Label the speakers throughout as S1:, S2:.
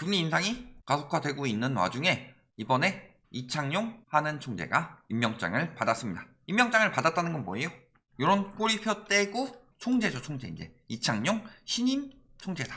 S1: 금리 인상이 가속화되고 있는 와중에 이번에 이창용 하는 총재가 임명장을 받았습니다. 임명장을 받았다는 건 뭐예요? 이런 꼬리표 떼고 총재죠, 총재. 이제 이창용 신임 총재다.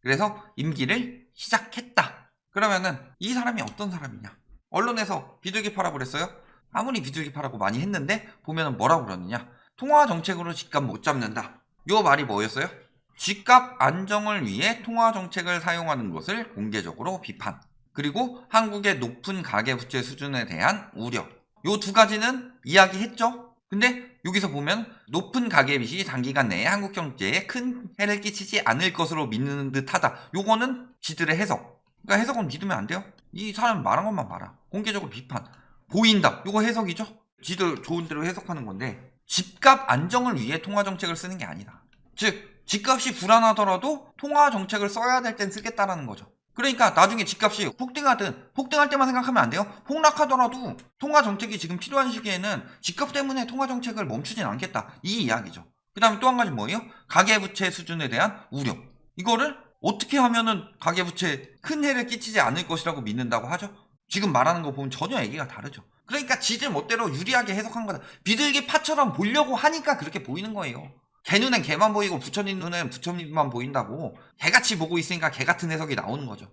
S1: 그래서 임기를 시작했다. 그러면은 이 사람이 어떤 사람이냐? 언론에서 비둘기 파라고 그랬어요? 아무리 비둘기 파라고 많이 했는데 보면은 뭐라고 그러느냐? 통화 정책으로 집값 못 잡는다. 요 말이 뭐였어요? 집값 안정을 위해 통화 정책을 사용하는 것을 공개적으로 비판. 그리고 한국의 높은 가계부채 수준에 대한 우려. 요 두 가지는 이야기했죠. 근데 여기서 보면 높은 가계빚이 단기간 내에 한국 경제에 큰 해를 끼치지 않을 것으로 믿는 듯하다. 요거는 지들의 해석. 그러니까 해석은 믿으면 안 돼요. 이 사람 말한 것만 봐라. 공개적으로 비판. 보인다. 요거 해석이죠. 지들 좋은 대로 해석하는 건데 집값 안정을 위해 통화 정책을 쓰는 게 아니다. 즉 집값이 불안하더라도 통화 정책을 써야 될 땐 쓰겠다라는 거죠. 그러니까 나중에 집값이 폭등하든 폭등할 때만 생각하면 안 돼요. 폭락하더라도 통화 정책이 지금 필요한 시기에는 집값 때문에 통화 정책을 멈추진 않겠다. 이 이야기죠. 그 다음에 또 한 가지 뭐예요? 가계부채 수준에 대한 우려. 이거를 어떻게 하면은 가계부채에 큰 해를 끼치지 않을 것이라고 믿는다고 하죠? 지금 말하는 거 보면 전혀 얘기가 다르죠. 그러니까 지들 멋대로 유리하게 해석한 거다. 비둘기 파처럼 보려고 하니까 그렇게 보이는 거예요. 개 눈엔 개만 보이고 부처님 눈엔 부처님만 보인다고 개같이 보고 있으니까 개같은 해석이 나오는 거죠.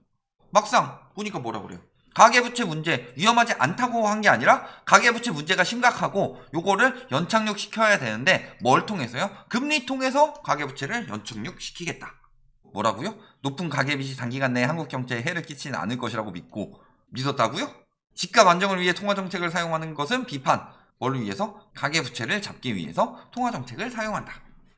S1: 막상 보니까 뭐라 그래요? 가계부채 문제 위험하지 않다고 한 게 아니라 가계부채 문제가 심각하고 요거를 연착륙시켜야 되는데 뭘 통해서요? 금리 통해서 가계부채를 연착륙시키겠다. 뭐라고요? 높은 가계빚이 단기간 내에 한국 경제에 해를 끼치지 않을 것이라고 믿었다고요? 집값 안정을 위해 통화정책을 사용하는 것은 비판. 뭘 위해서? 가계부채를 잡기 위해서 통화정책을 사용한다.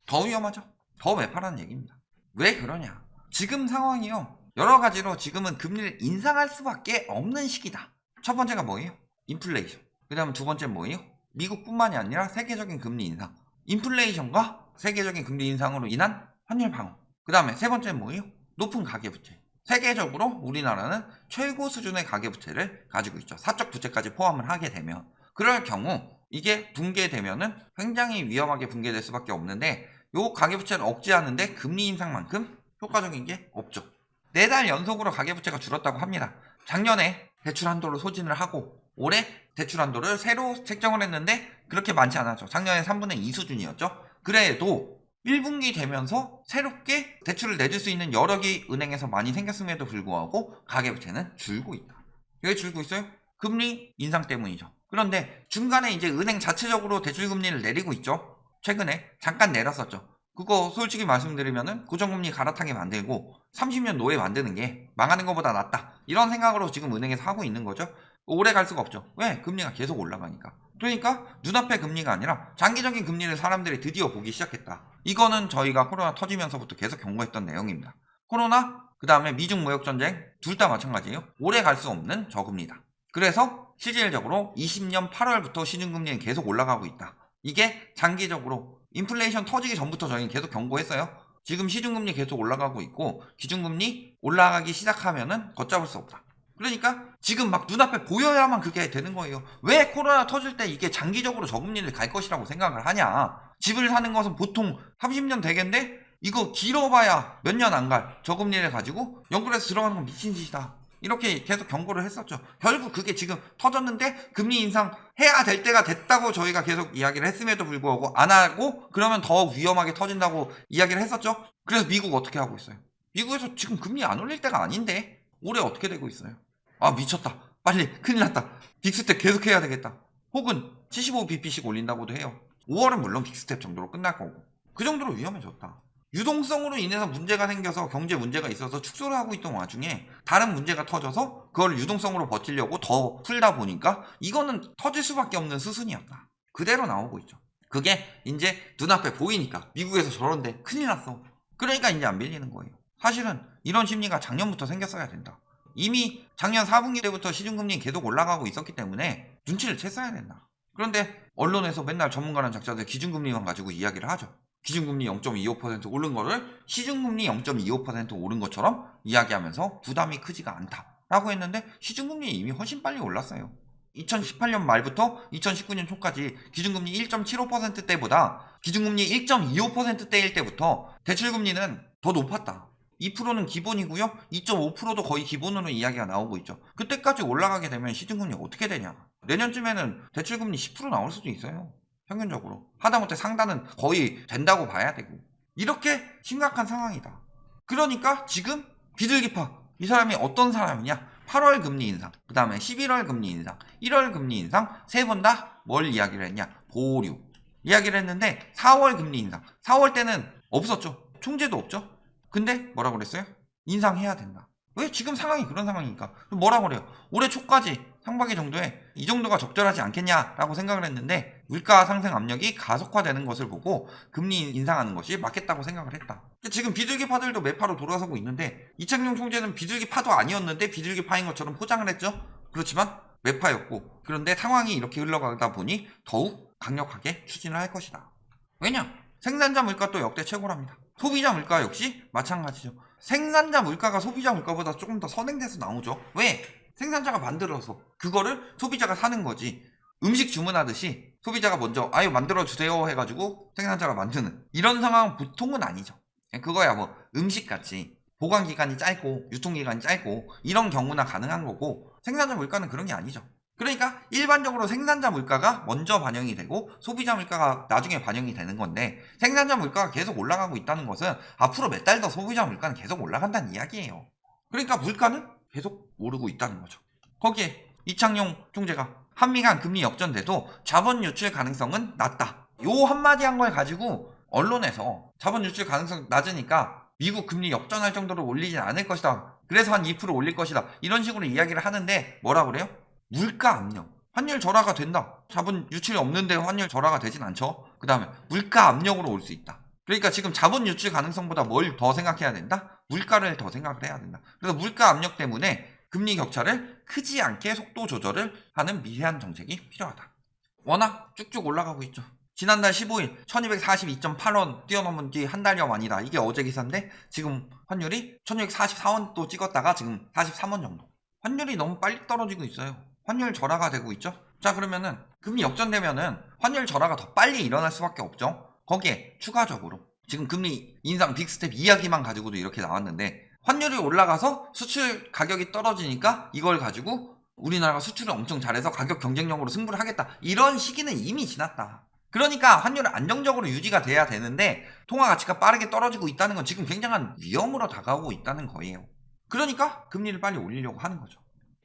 S1: 더 위험하죠. 더 매파라는 얘기입니다. 왜 그러냐? 지금 상황이요. 여러 가지로 지금은 금리를 인상할 수밖에 없는 시기다. 첫 번째가 뭐예요? 인플레이션. 그 다음 두 번째 뭐예요? 미국뿐만이 아니라 세계적인 금리 인상. 인플레이션과 세계적인 금리 인상으로 인한 환율 방어. 그 다음에 세 번째는 뭐예요? 높은 가계부채. 세계적으로 우리나라는 최고 수준의 가계부채를 가지고 있죠. 사적 부채까지 포함을 하게 되면. 그럴 경우 이게 붕괴되면은 굉장히 위험하게 붕괴될 수밖에 없는데 요 가계부채를 억제하는데 금리 인상만큼 효과적인 게 없죠. 4달 연속으로 가계부채가 줄었다고 합니다. 작년에 대출 한도를 소진을 하고 올해 대출 한도를 새로 책정을 했는데 그렇게 많지 않았죠. 작년에 3분의 2 수준이었죠. 그래도 1분기 되면서 새롭게 대출을 내줄 수 있는 여러 개 은행에서 많이 생겼음에도 불구하고 가계부채는 줄고 있다. 왜 줄고 있어요? 금리 인상 때문이죠. 그런데 중간에 이제 은행 자체적으로 대출금리를 내리고 있죠. 최근에 잠깐 내렸었죠. 그거 솔직히 말씀드리면은 고정금리 갈아타게 만들고 30년 노예 만드는 게 망하는 것보다 낫다. 이런 생각으로 지금 은행에서 하고 있는 거죠. 오래 갈 수가 없죠. 왜? 금리가 계속 올라가니까. 그러니까 눈앞의 금리가 아니라 장기적인 금리를 사람들이 드디어 보기 시작했다. 이거는 저희가 코로나 터지면서부터 계속 경고했던 내용입니다. 코로나, 그 다음에 미중 무역전쟁 둘 다 마찬가지예요. 오래 갈 수 없는 저금리다. 그래서 실질적으로 20년 8월부터 시중금리는 계속 올라가고 있다. 이게 장기적으로 인플레이션 터지기 전부터 저희는 계속 경고했어요. 지금 시중금리 계속 올라가고 있고 기준금리 올라가기 시작하면은 걷잡을 수 없다. 그러니까 지금 막 눈앞에 보여야만 그게 되는 거예요. 왜 코로나 터질 때 이게 장기적으로 저금리를 갈 것이라고 생각을 하냐. 집을 사는 것은 보통 30년 되겠는데 이거 길어봐야 몇 년 안 갈 저금리를 가지고 연끌해서 들어가는 건 미친 짓이다. 이렇게 계속 경고를 했었죠. 결국 그게 지금 터졌는데 금리 인상 해야 될 때가 됐다고 저희가 계속 이야기를 했음에도 불구하고 안 하고 그러면 더 위험하게 터진다고 이야기를 했었죠. 그래서 미국 어떻게 하고 있어요? 미국에서 지금 금리 안 올릴 때가 아닌데 올해 어떻게 되고 있어요? 아 미쳤다. 빨리 큰일 났다. 빅스텝 계속 해야 되겠다. 혹은 75bp씩 올린다고도 해요. 5월은 물론 빅스텝 정도로 끝날 거고 그 정도로 위험해졌다. 유동성으로 인해서 문제가 생겨서 경제 문제가 있어서 축소를 하고 있던 와중에 다른 문제가 터져서 그걸 유동성으로 버티려고 더 풀다 보니까 이거는 터질 수밖에 없는 수순이었다. 그대로 나오고 있죠. 그게 이제 눈앞에 보이니까 미국에서 저런데 큰일 났어. 그러니까 이제 안 밀리는 거예요. 사실은 이런 심리가 작년부터 생겼어야 된다. 이미 작년 4분기 때부터 시중금리 계속 올라가고 있었기 때문에 눈치를 챘어야 된다. 그런데 언론에서 맨날 전문가라는 작자들 기준금리만 가지고 이야기를 하죠. 기준금리 0.25% 오른 거를 시중금리 0.25% 오른 것처럼 이야기하면서 부담이 크지가 않다라고 했는데 시중금리 이미 훨씬 빨리 올랐어요. 2018년 말부터 2019년 초까지 기준금리 1.75%대보다 기준금리 1.25%대일 때부터 대출금리는 더 높았다. 2%는 기본이고요. 2.5%도 거의 기본으로 이야기가 나오고 있죠. 그때까지 올라가게 되면 시중금리 어떻게 되냐. 내년쯤에는 대출금리 10% 나올 수도 있어요. 평균적으로. 하다못해 상단은 거의 된다고 봐야 되고. 이렇게 심각한 상황이다. 그러니까 지금 비둘기파. 이 사람이 어떤 사람이냐. 8월 금리 인상, 그 다음에 11월 금리 인상, 1월 금리 인상, 세 번 다 뭘 이야기를 했냐. 보류. 이야기를 했는데 4월 금리 인상. 4월 때는 없었죠. 총재도 없죠. 근데 뭐라고 그랬어요? 인상해야 된다. 왜? 지금 상황이 그런 상황이니까. 뭐라고 그래요? 올해 초까지 상반기 정도에 이 정도가 적절하지 않겠냐라고 생각을 했는데 물가 상승 압력이 가속화되는 것을 보고 금리 인상하는 것이 맞겠다고 생각을 했다. 지금 비둘기파들도 매파로 돌아서고 있는데 이창용 총재는 비둘기파도 아니었는데 비둘기파인 것처럼 포장을 했죠. 그렇지만 매파였고 그런데 상황이 이렇게 흘러가다 보니 더욱 강력하게 추진을 할 것이다. 왜냐? 생산자 물가 또 역대 최고랍니다. 소비자 물가 역시 마찬가지죠. 생산자 물가가 소비자 물가보다 조금 더 선행돼서 나오죠. 왜? 생산자가 만들어서 그거를 소비자가 사는 거지. 음식 주문하듯이 소비자가 먼저 아유 만들어주세요 해가지고 생산자가 만드는 이런 상황은 보통은 아니죠. 그거야 뭐 음식같이 보관기간이 짧고 유통기간이 짧고 이런 경우나 가능한 거고 생산자 물가는 그런 게 아니죠. 그러니까 일반적으로 생산자 물가가 먼저 반영이 되고 소비자 물가가 나중에 반영이 되는 건데 생산자 물가가 계속 올라가고 있다는 것은 앞으로 몇 달 더 소비자 물가는 계속 올라간다는 이야기예요. 그러니까 물가는 계속 오르고 있다는 거죠. 거기에 이창용 총재가 한미 간 금리 역전돼도 자본 유출 가능성은 낮다. 요 한마디 한 걸 가지고 언론에서 자본 유출 가능성 낮으니까 미국 금리 역전할 정도로 올리진 않을 것이다. 그래서 한 2% 올릴 것이다. 이런 식으로 이야기를 하는데 뭐라 그래요? 물가 압력. 환율 절하가 된다. 자본 유출이 없는데 환율 절하가 되진 않죠. 그 다음에 물가 압력으로 올 수 있다. 그러니까 지금 자본 유출 가능성보다 뭘 더 생각해야 된다? 물가를 더 생각을 해야 된다. 그래서 물가 압력 때문에 금리 격차를 크지 않게 속도 조절을 하는 미세한 정책이 필요하다. 워낙 쭉쭉 올라가고 있죠. 지난달 15일 1242.8원 뛰어넘은 뒤 한 달여 만이다. 이게 어제 기사인데 지금 환율이 1244원 또 찍었다가 지금 43원 정도. 환율이 너무 빨리 떨어지고 있어요. 환율 절하가 되고 있죠. 자 그러면은 금리 역전되면은 환율 절하가 더 빨리 일어날 수밖에 없죠. 거기에 추가적으로 지금 금리 인상 빅스텝 이야기만 가지고도 이렇게 나왔는데 환율이 올라가서 수출 가격이 떨어지니까 이걸 가지고 우리나라가 수출을 엄청 잘해서 가격 경쟁력으로 승부를 하겠다. 이런 시기는 이미 지났다. 그러니까 환율은 안정적으로 유지가 돼야 되는데 통화 가치가 빠르게 떨어지고 있다는 건 지금 굉장한 위험으로 다가오고 있다는 거예요. 그러니까 금리를 빨리 올리려고 하는 거죠.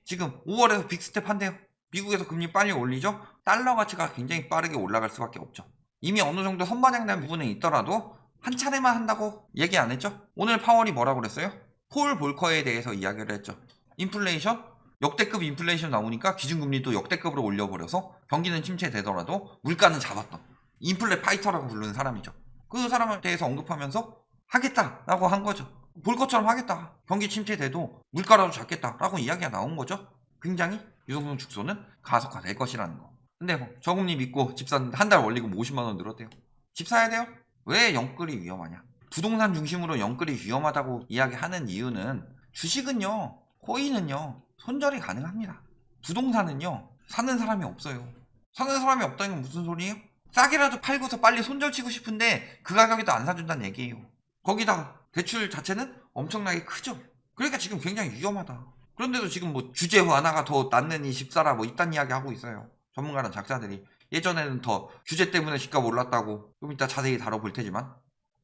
S1: 지금 5월에서 빅스텝 한대요. 미국에서 금리 빨리 올리죠. 달러 가치가 굉장히 빠르게 올라갈 수밖에 없죠. 이미 어느 정도 선반영된 부분에 있더라도 한 차례만 한다고 얘기 안 했죠. 오늘 파월이 뭐라고 그랬어요? 폴 볼커에 대해서 이야기를 했죠. 인플레이션? 역대급 인플레이션 나오니까 기준금리도 역대급으로 올려버려서 경기는 침체되더라도 물가는 잡았던 인플레 파이터라고 부르는 사람이죠. 그 사람에 대해서 언급하면서 하겠다라고 한 거죠. 볼것처럼 하겠다. 경기 침체돼도 물가라도 잡겠다라고 이야기가 나온 거죠. 굉장히 유동성 축소는 가속화될 것이라는 거. 근데 뭐 저금리 믿고 집 샀는데 한 달 원리금 50만원 늘었대요. 집 사야 돼요? 왜 영끌이 위험하냐? 부동산 중심으로 영끌이 위험하다고 이야기하는 이유는 주식은요, 코인은요, 손절이 가능합니다. 부동산은요, 사는 사람이 없어요. 사는 사람이 없다는 건 무슨 소리예요? 싸게라도 팔고서 빨리 손절치고 싶은데 그 가격에도 안 사준다는 얘기예요. 거기다가 대출 자체는 엄청나게 크죠. 그러니까 지금 굉장히 위험하다. 그런데도 지금 뭐 주제 완화가 더 낫는 이 집사라 뭐 이딴 이야기 하고 있어요. 전문가랑 작자들이. 예전에는 더 규제 때문에 집값 올랐다고 좀 이따 자세히 다뤄볼 테지만.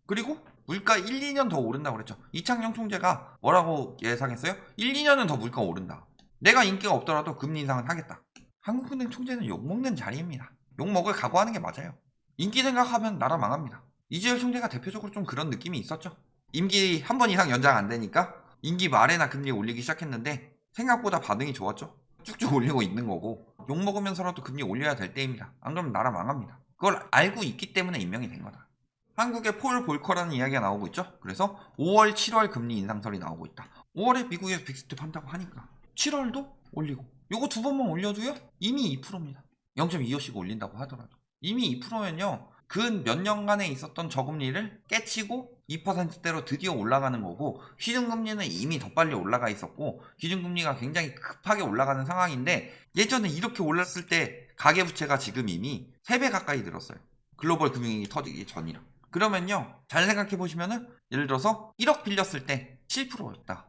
S1: 그리고 물가 1, 2년 더 오른다고 그랬죠. 이창용 총재가 뭐라고 예상했어요? 1, 2년은 더 물가 오른다. 내가 인기가 없더라도 금리 인상은 하겠다. 한국은행 총재는 욕먹는 자리입니다. 욕먹을 각오하는 게 맞아요. 인기 생각하면 나라 망합니다. 이재열 총재가 대표적으로 좀 그런 느낌이 있었죠. 임기 한 번 이상 연장 안 되니까 임기 말에나 금리 올리기 시작했는데 생각보다 반응이 좋았죠. 쭉쭉 올리고 있는 거고 욕먹으면서라도 금리 올려야 될 때입니다. 안 그러면 나라 망합니다. 그걸 알고 있기 때문에 임명이 된 거다. 한국의 폴 볼커라는 이야기가 나오고 있죠. 그래서 5월, 7월 금리 인상설이 나오고 있다. 5월에 미국에서 빅스텝 한다고 하니까 7월도 올리고 요거 두 번만 올려도요 이미 2%입니다. 0.25씩 올린다고 하더라도 이미 2%면요 근 몇 년간에 있었던 저금리를 깨치고 2%대로 드디어 올라가는 거고 기준금리는 이미 더 빨리 올라가 있었고 기준금리가 굉장히 급하게 올라가는 상황인데 예전에 이렇게 올랐을 때 가계부채가 지금 이미 3배 가까이 늘었어요. 글로벌 금융위기 터지기 전이라. 그러면요 잘 생각해 보시면은 예를 들어서 1억 빌렸을 때 7%였다.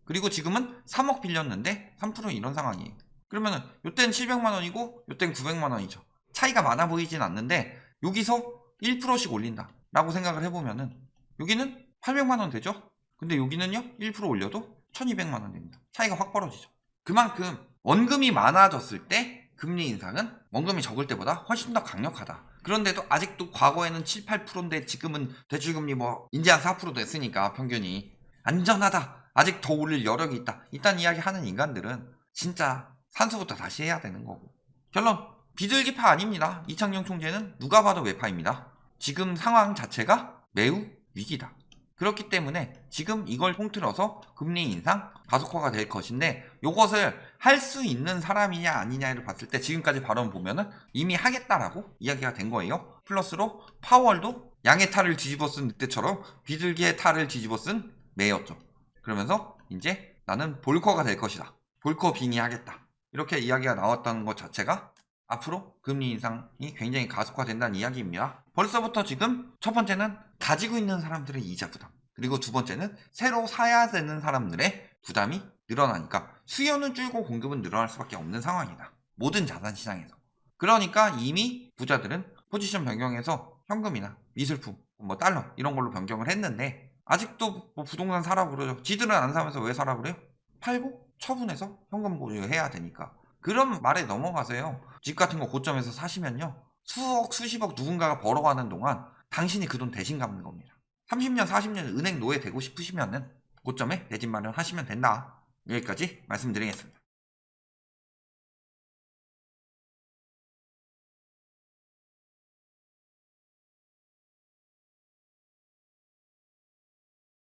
S1: 그리고 지금은 3억 빌렸는데 3% 이런 상황이에요. 그러면은 요때는 700만 원이고 요때는 900만 원이죠. 차이가 많아 보이진 않는데 여기서 1%씩 올린다 라고 생각을 해보면은 여기는 800만 원 되죠? 근데 여기는요 1% 올려도 1200만 원 됩니다. 차이가 확 벌어지죠. 그만큼 원금이 많아졌을 때 금리 인상은 원금이 적을 때보다 훨씬 더 강력하다. 그런데도 아직도 과거에는 7, 8%인데 지금은 대출금리 뭐 인제 한 4% 됐으니까 평균이 안전하다. 아직 더 올릴 여력이 있다. 이딴 이야기 하는 인간들은 진짜 산수부터 다시 해야 되는 거고. 결론, 비둘기파 아닙니다. 이창용 총재는 누가 봐도 외파입니다. 지금 상황 자체가 매우 위기다. 그렇기 때문에 지금 이걸 통틀어서 금리 인상 가속화가 될 것인데 이것을 할 수 있는 사람이냐 아니냐를 봤을 때 지금까지 발언 보면은 이미 하겠다라고 이야기가 된 거예요. 플러스로 파월도 양의 탈을 뒤집어 쓴 늑대처럼 비둘기의 탈을 뒤집어 쓴 매였죠. 그러면서 이제 나는 볼커가 될 것이다. 볼커 빙의하겠다. 이렇게 이야기가 나왔다는 것 자체가 앞으로 금리 인상이 굉장히 가속화된다는 이야기입니다. 벌써부터 지금 첫 번째는 가지고 있는 사람들의 이자 부담, 그리고 두 번째는 새로 사야 되는 사람들의 부담이 늘어나니까 수요는 줄고 공급은 늘어날 수밖에 없는 상황이다. 모든 자산 시장에서. 그러니까 이미 부자들은 포지션 변경해서 현금이나 미술품, 뭐 달러 이런 걸로 변경을 했는데 아직도 뭐 부동산 사라고 그러죠. 지들은 안 사면서 왜 사라고 그래요? 팔고 처분해서 현금 보유해야 되니까. 그런 말에 넘어가세요. 집 같은 거 고점에서 사시면요. 수억, 수십억 누군가가 벌어가는 동안 당신이 그 돈 대신 갚는 겁니다. 30년, 40년 은행 노예 되고 싶으시면은 고점에 내 집 마련하시면 된다. 여기까지 말씀드리겠습니다.